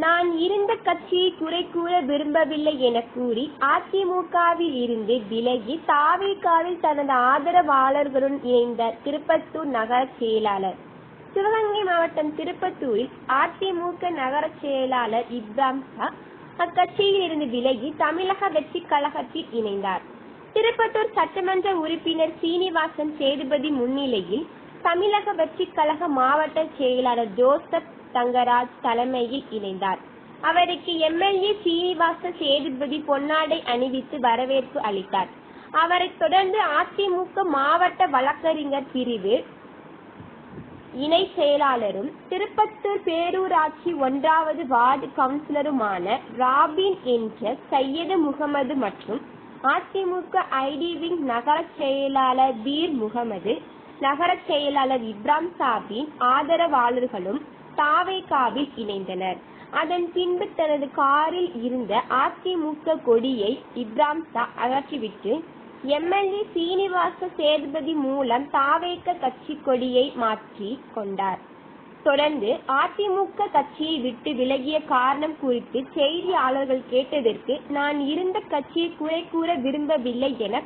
நான் இருந்த கட்சியை குறை கூற விரும்பவில்லை என கூறி அதிமுகவில் இருந்து விலகி தாவேகாவில் தனது ஆதரவாளர்களுடன் இணைந்தார் திருப்பத்தூர் நகர செயலாளர். சிவகங்கை மாவட்டம் திருப்பத்தூரில் அதிமுக நகர செயலாளர் இப்ராம் ஷா அக்கட்சியில் இருந்து விலகி தமிழக வெற்றி கழகத்தில் இணைந்தார். திருப்பத்தூர் சட்டமன்ற உறுப்பினர் சீனிவாசன் சேதுபதி முன்னிலையில் தமிழக வெற்றி கழக மாவட்ட செயலாளர் ஜோசப் தங்கராஜ் தலைமையில் இணைந்தார். அவருக்கு எம்எல்ஏ சீனிவாச சேதுபதி பொன்னாடை அணிவித்து வரவேற்பு அளித்தார். அவரை தொடர்ந்து அதிமுக மாவட்ட வழக்கறிஞர் பிரிவு இணை செயலாளரும் திருப்பத்தூர் பேரூராட்சி 1வது வார்டு கவுன்சிலருமான ராபின் என்ற சையது முகமது மற்றும் அதிமுக ஐடி விங் நகர செயலாளர் பீர் முகமது, நகர செயலாளர் இப்ராம் ஷாவின் ஆதரவாளர்களும் தாவேகாவில் இணைந்தனர். அதன் பின்பு தனது காரில் இருந்த அதிமுக கொடியை இப்ராம் ஷா அகற்றிவிட்டு எம்எல்ஏ சீனிவாச சேதுபதி மூலம் தாவேக கட்சி கொடியை மாற்றி கொண்டார். தொடர்ந்து அதிமுக கட்சியை விட்டு விலகிய காரணம் குறித்து செய்தியாளர்கள் கேட்டதற்கு நான் இருந்த கட்சியை குறை கூற விரும்பவில்லை என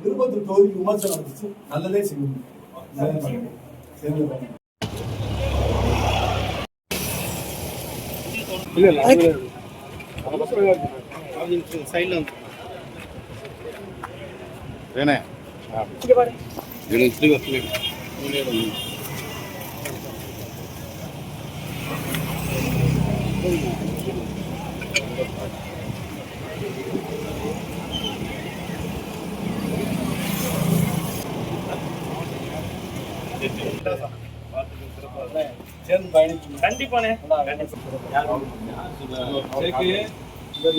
திருப்பத்தூர் தொகுதிக்கு விமர்சனம் நல்லதே செய்யும். சேர்ந்து பயணிச்சு கண்டிப்பானே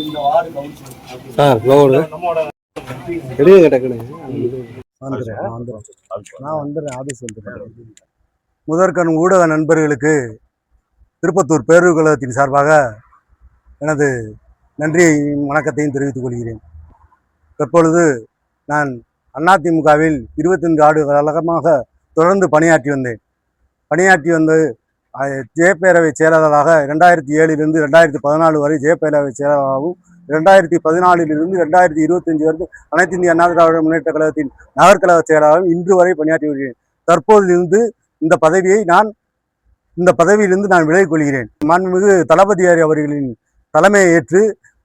இந்த வார்டு கவுன்சிலர் நம்மோட நான் வந்துடுறேன் ஆபீஸ் வந்துடுறேன். முதற்கண் ஊடக நண்பர்களுக்கு திருப்பத்தூர் பேரூர் கழகத்தின் சார்பாக எனது நன்றியையும் வணக்கத்தையும் தெரிவித்துக் கொள்கிறேன். தற்பொழுது நான் அதிமுகவில் 25 ஆண்டு காலமாக தொடர்ந்து பணியாற்றி வந்து ஜெயப்பேரவை செயலாளராக 2007 2014 வரை ஜெயப்பேரவை செயலாளராகவும் 2014 2025 வரைக்கும் அனைத்து இந்திய அண்ணா திராவிட முன்னேற்ற கழகத்தின் நகர்கழக செயலாளரும் இன்று வரை பணியாற்றி வருகிறேன். தற்போதிலிருந்து இந்த பதவியிலிருந்து நான் விலகிக் கொள்கிறேன். மாண்புமிகு தளபதியார் அவர்களின் தலைமையை ஏற்று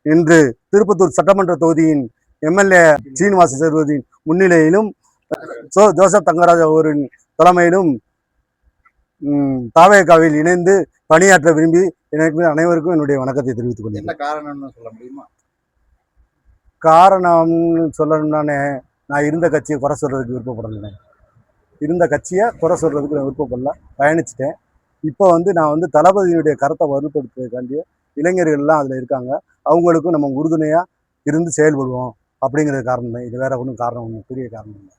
இன்று திருப்பத்தூர் சட்டமன்ற தொகுதியின் எம்எல்ஏ சீனிவாச சேர்வதின் முன்னிலையிலும் ஜோசப் தங்கராஜ் அவர்களின் தலைமையிலும் தாவேகாவில் இணைந்து பணியாற்ற விரும்பி எனக்கு அனைவருக்கும் என்னுடைய வணக்கத்தை தெரிவித்துக் கொள்கிறேன். என்ன காரணம்னு சொல்ல முடியுமா? காரணம்னு சொல்லணும்னானே, நான் இருந்த கட்சியை குறை சொல்றதுக்கு விருப்பப்படலை. இருந்த கட்சியை குறை சொல்றதுக்கு நான் விருப்பப்படல, பயணிச்சிட்டேன். இப்போ நான் தளபதியுடைய கருத்தை வலுப்படுத்துறதுக்காண்டிய இளைஞர்கள்லாம் அதில் இருக்காங்க. அவங்களுக்கும் நம்ம உறுதுணையாக இருந்து செயல்படுவோம் அப்படிங்கிற காரணம் தான். இது வேற ஒன்றும் காரணம் ஒன்றும் பெரிய காரணம் இல்லை.